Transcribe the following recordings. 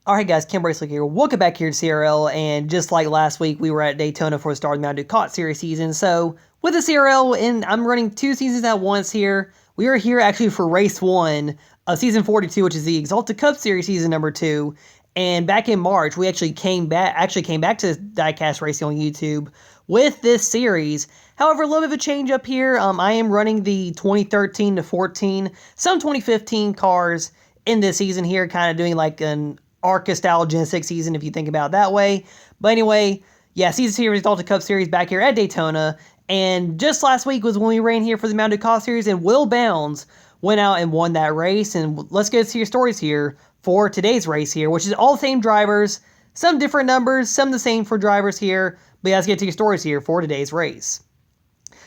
Alright guys, Kim Bracelet here. Welcome back here to CRL, and just like last week, we were at Daytona for the start of the Mountain Dew COT Series season. So, with the CRL, and I'm running two seasons at once here. We are here actually for race 1 of season 42, which is the Axalta Cup Series season number 2. And back in March, we actually came back to diecast racing on YouTube with this series. However, a little bit of a change up here. I am running the 2013 to 14, some 2015 cars in this season here, kind of doing like an ARCA style Gen 6 season if you think about it that way. But anyway, yeah, season series, Axalta Cup Series back here at Daytona. And just last week was when we ran here for the Mountain Dew COT Series, and Will Bounds went out and won that race. And let's get to your stories here for today's race here, which is all the same drivers, some different numbers, some the same for drivers here. But yeah, let's get to your stories here for today's race.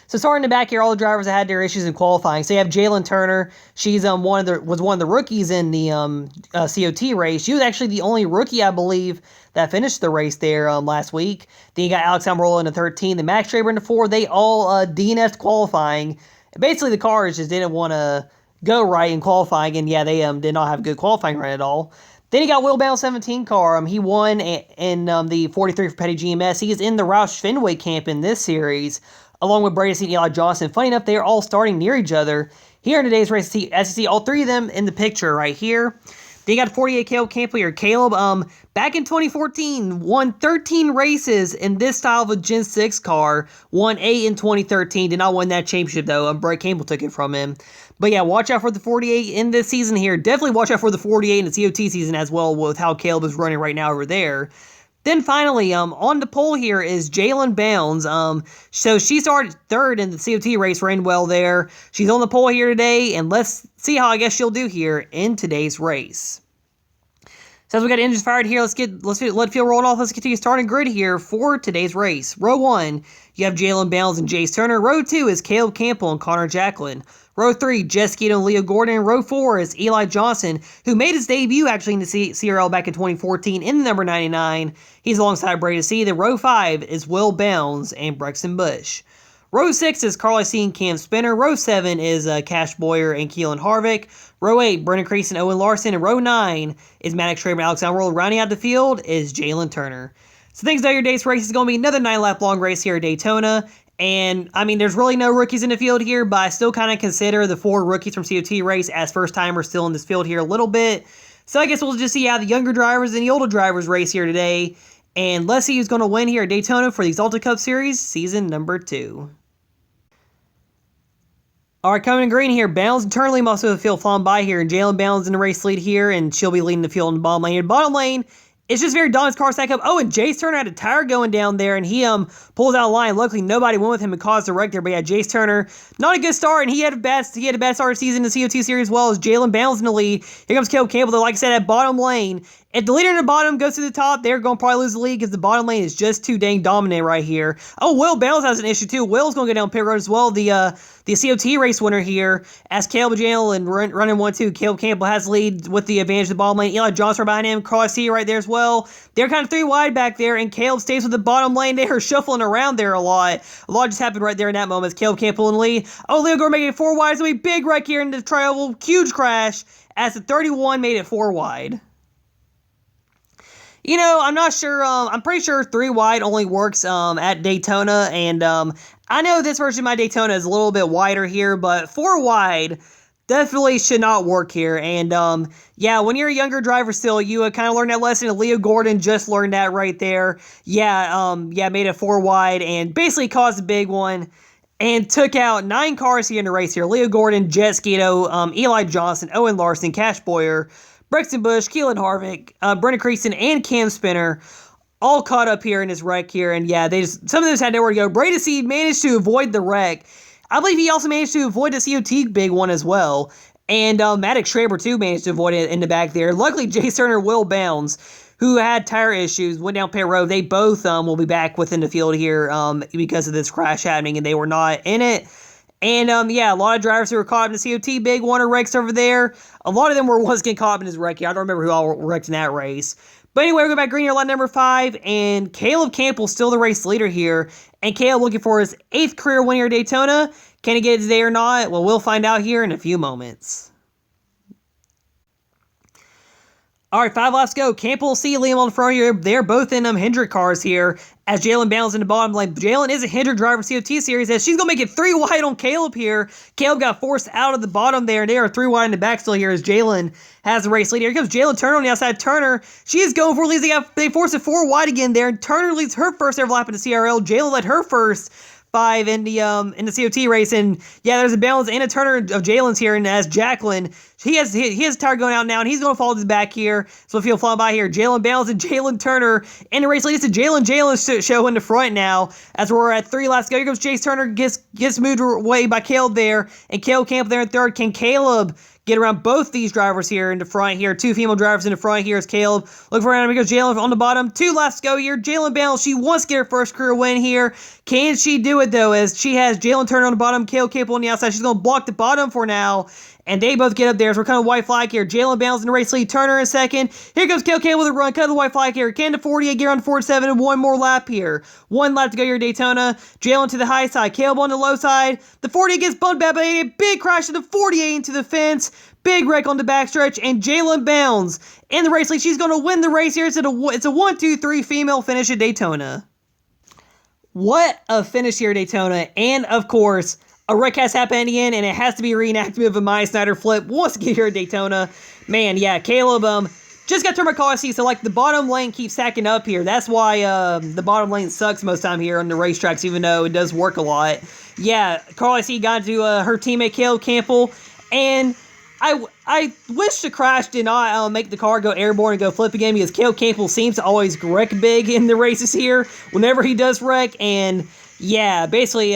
So starting in the back here, all the drivers that had their issues in qualifying. So you have Jalen Turner. She's one of the rookies in the COT race. She was actually the only rookie, I believe, that finished the race there last week. Then you got Alex Almirola in the 13, the Max Traber in the 4. They all DNF'd qualifying. Basically, the cars just didn't want to go right in qualifying, and yeah, they did not have a good qualifying run at all. Then you got Will Bounds 17 car. He won in the 43 for Petty GMS. He is in the Roush Fenway camp in this series, along with Brady and Eli Johnson. Funny enough, they are all starting near each other here in today's race. As you see, all three of them in the picture right here. Then you got 48 Caleb Campbell here. Caleb, back in 2014, won 13 races in this style of a Gen 6 car. Won 8 in 2013. Did not win that championship, though. Brett Campbell took it from him. But yeah, watch out for the 48 in this season here. Definitely watch out for the 48 in the COT season as well, with how Caleb is running right now over there. Then finally, on the pole here is Jalen Bounds. So she started third in the COT race, ran well there. She's on the pole here today, and let's see how I guess she'll do here in today's race. So as we got engines fired here, let's let field roll off. Let's get to the starting grid here for today's race. Row 1, you have Jalen Bounds and Jace Turner. Row 2 is Caleb Campbell and Connor Jacqueline. Row 3, Jess Skeeto and Leo Gordon. Row 4 is Eli Johnson, who made his debut actually in the CRL back in 2014 in the number 99. He's alongside Brady C. Then Row 5 is Will Bounds and Brexton Bush. Row 6 is Carly C. and Cam Spinner. Row 7 is Cash Boyer and Keelan Harvick. Row 8, Brendan Crease and Owen Larson. And Row 9 is Maddox Traber and Alex Almirola. Rounding out the field is Jalen Turner. So thanks to your day's race. It's going to be another 9-lap long race here at Daytona. And, I mean, there's really no rookies in the field here, but I still kind of consider the 4 rookies from COT race as first-timers still in this field here a little bit. So I guess we'll just see how the younger drivers and the older drivers race here today. And let's see who's going to win here at Daytona for the Axalta Cup Series season number 2. Alright, coming in green here, Bounds and Turner also the field flying by here, and Jalen Bounds in the race lead here, and she'll be leading the field in the bottom lane. In the bottom lane, it's just very dominant car stack up. Oh, and Jace Turner had a tire going down there, and he pulls out a line. Luckily, nobody went with him and caused a wreck there. But yeah, Jace Turner, not a good start, and he had a bad start of the season in the COT series as well as Jalen Bounds in the lead. Here comes Caleb Campbell, though, like I said, at bottom lane. If the leader in the bottom goes to the top, they're going to probably lose the lead because the bottom lane is just too dang dominant right here. Oh, Will Bounds has an issue too. Will's going to go down pit road as well. The COT race winner here, as Caleb Janel and running 1-2. Caleb Campbell has the lead with the advantage of the bottom lane. Eli Johnson behind him. Carly C right there as well. They're kind of 3 wide back there, and Caleb stays with the bottom lane. They are shuffling around there a lot. A lot just happened right there in that moment. Caleb Campbell in the lead. Oh, Leo Gordon making it 4 wide. It's going to be a big wreck here in the trial. Huge crash as the 31 made it 4 wide. You know, I'm not sure. I'm pretty sure 3 wide only works at Daytona, and I know this version of my Daytona is a little bit wider here, but 4 wide definitely should not work here. And yeah, when you're a younger driver still, you kind of learned that lesson. And Leo Gordon just learned that right there. Yeah, made it 4 wide and basically caused a big one. And took out 9 cars here in the race here. Leo Gordon, Jet Skeeto, Eli Johnson, Owen Larson, Cash Boyer, Brexton Bush, Keelan Harvick, Brendan Creaston, and Cam Spinner all caught up here in this wreck here. And yeah, some of them had nowhere to go. Brady C managed to avoid the wreck. I believe he also managed to avoid the COT big one as well. And Maddox Traber too managed to avoid it in the back there. Luckily, Jace Turner, Will Bounds, who had tire issues, went down pit road. They both will be back within the field here because of this crash happening, and they were not in it. And, yeah, a lot of drivers who were caught up in the COT big one or wrecks over there. A lot of them were getting caught up in his wreck. I don't remember who all wrecked in that race. But anyway, we go back green here, line number 5, and Caleb Campbell still the race leader here. And Caleb looking for his 8th career win here at Daytona. Can he get it today or not? Well, we'll find out here in a few moments. All right, 5 laps to go. Campbell, see Liam on the front here. They're both in Hendrick cars here as Jalen Bounds in the bottom lane. Jalen is a Hendrick driver COT series as she's going to make it 3 wide on Caleb here. Caleb got forced out of the bottom there, and they are 3 wide in the back still here as Jalen has the race lead. Here comes Jalen Turner on the outside. Turner, she is going for leads. They forced it 4 wide again there. Turner leads her first ever lap in the CRL. Jalen led her first 5 in the COT race, and yeah, there's a balance and a Turner of Jalen's here, and as Jacqueline, he has a tire going out now, and he's going to fall to the back here, so if he'll fly by here, Jalen Balance and Jalen Turner in the race lead. It's a Jalen show in the front now, as we're at 3 laps to go. Here comes Chase Turner, gets moved away by Caleb there, and Caleb Campbell there in third. Can Caleb get around both these drivers here in the front here? 2 female drivers in the front here as Caleb look for him. Here goes Jalen on the bottom. 2 laps to go here. Jalen Balance, she wants to get her first career win here. Can she do it though, as she has Jalen Turner on the bottom, Caleb Campbell on the outside. She's going to block the bottom for now, and they both get up there. So we're kind of white flag here. Jalen Balance in the race lead. Turner in second. Here goes Caleb Campbell with a run. Cut of the white flag here. Can to 48, get on 47, and 1 more lap here. 1 lap to go here at Daytona. Jalen to the high side. Caleb on the low side. The 48 gets bumped back, but a big crash to the 48 into the fence. Big wreck on the backstretch, and Jalen Bounds in the race lead. She's going to win the race here. It's a 1-2-3 female finish at Daytona. What a finish here at Daytona, and of course, a wreck has happened again, and it has to be a reenactment of a Maya Snyder flip once again here at Daytona. Man, yeah, Caleb just got turned by car seat, so like the bottom lane keeps sacking up here. That's why the bottom lane sucks most time here on the racetracks, even though it does work a lot. Yeah, Carly C got to her teammate Caleb Campbell, and I wish the crash did not make the car go airborne and go flip again, because Caleb Campbell seems to always wreck big in the races here whenever he does wreck, and yeah, basically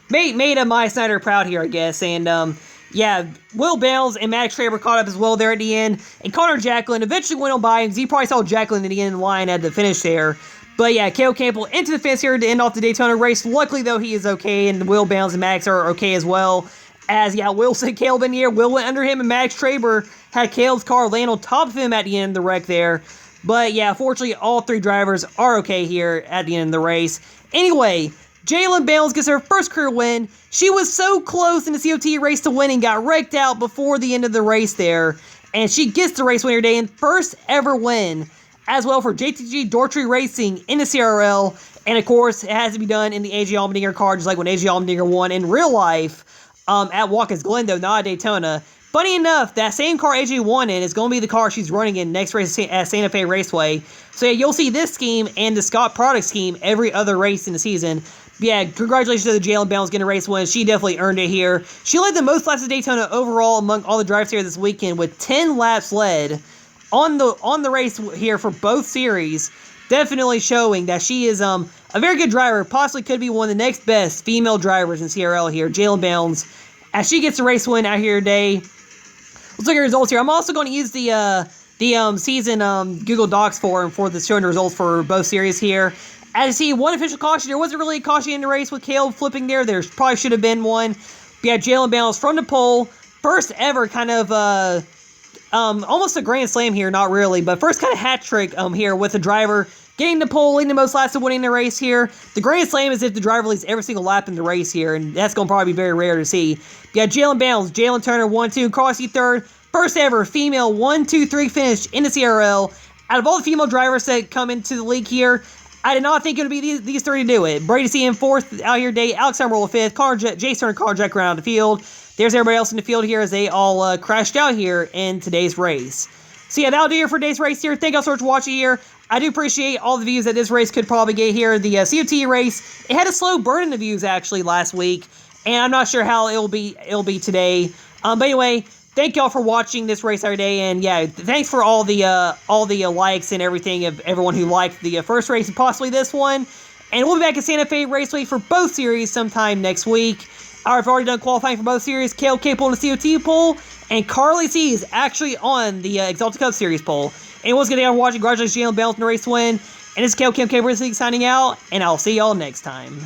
made a Maya Snyder proud here, I guess, and yeah, Will Bales and Max Schraber caught up as well there at the end, and Connor Jacqueline eventually went on by him because he probably saw Jacqueline at the end of the line at the finish there. But yeah, Caleb Campbell into the fence here to end off the Daytona race. Luckily, though, he is okay, and Will Bales and Max are okay as well. As, yeah, Will sent Caleb in the air. Will went under him, and Max Traber had Caleb's car land on top of him at the end of the wreck there. But, yeah, fortunately, all 3 drivers are okay here at the end of the race. Anyway, Jalen Bales gets her first career win. She was so close in the COT race to winning, got wrecked out before the end of the race there. And she gets the race winner today and first ever win as well for JTG Dortry Racing in the CRL. And, of course, it has to be done in the AJ Allmendinger car, just like when AJ Allmendinger won in real life. At Watkins Glen, though, not at Daytona. Funny enough, that same car AJ won in is going to be the car she's running in next race at Santa Fe Raceway. So, yeah, you'll see this scheme and the Scott Product scheme every other race in the season. But yeah, congratulations to the Jalen Bounds getting a race win. She definitely earned it here. She led the most laps at Daytona overall among all the drivers here this weekend with 10 laps led on the race here for both series. Definitely showing that she is a very good driver, possibly could be one of the next best female drivers in CRL here, Jalen Bounds, as she gets the race win out here today. Let's look at the results here. I'm also going to use the season Google Docs forum for the showing the results for both series here. As you see, one official caution. There wasn't really a caution in the race with Caleb flipping there. There probably should have been one. But yeah, Jalen Bounds from the pole, first ever kind of almost a grand slam here, not really, but first kind of hat trick here with the driver getting the pole, leading the most laps, and winning the race here. The grand slam is if the driver leads every single lap in the race here, and that's going to probably be very rare to see. Yeah, Jalen Bounds, Jalen Turner, 1-2, Crossy third, first ever female 1-2-3 finish in the CRL. Out of all the female drivers that come into the league here, I did not think it would be these 3 to do it. Brady C in 4th out here today, Alex Emerald 5th, Jace Turner, Connor Jack around the field. There's everybody else in the field here as they all crashed out here in today's race. So yeah, that'll do it for today's race here. Thank you all so much for watching here. I do appreciate all the views that this race could probably get here. The COT race, it had a slow burn in the views actually last week, and I'm not sure how it'll be today. But anyway, thank y'all for watching this race every day, and yeah, thanks for all the likes and everything of everyone who liked the first race and possibly this one. And we'll be back at Santa Fe Raceway for both series sometime next week. I've already done qualifying for both series. Caleb Campbell on the COT pole, and Carly C is actually on the Axalta Cup Series pole. And once again, I'm watching. Congratulations, Jalen Bounds in the race win. And this is Caleb Campbell signing out, and I'll see y'all next time.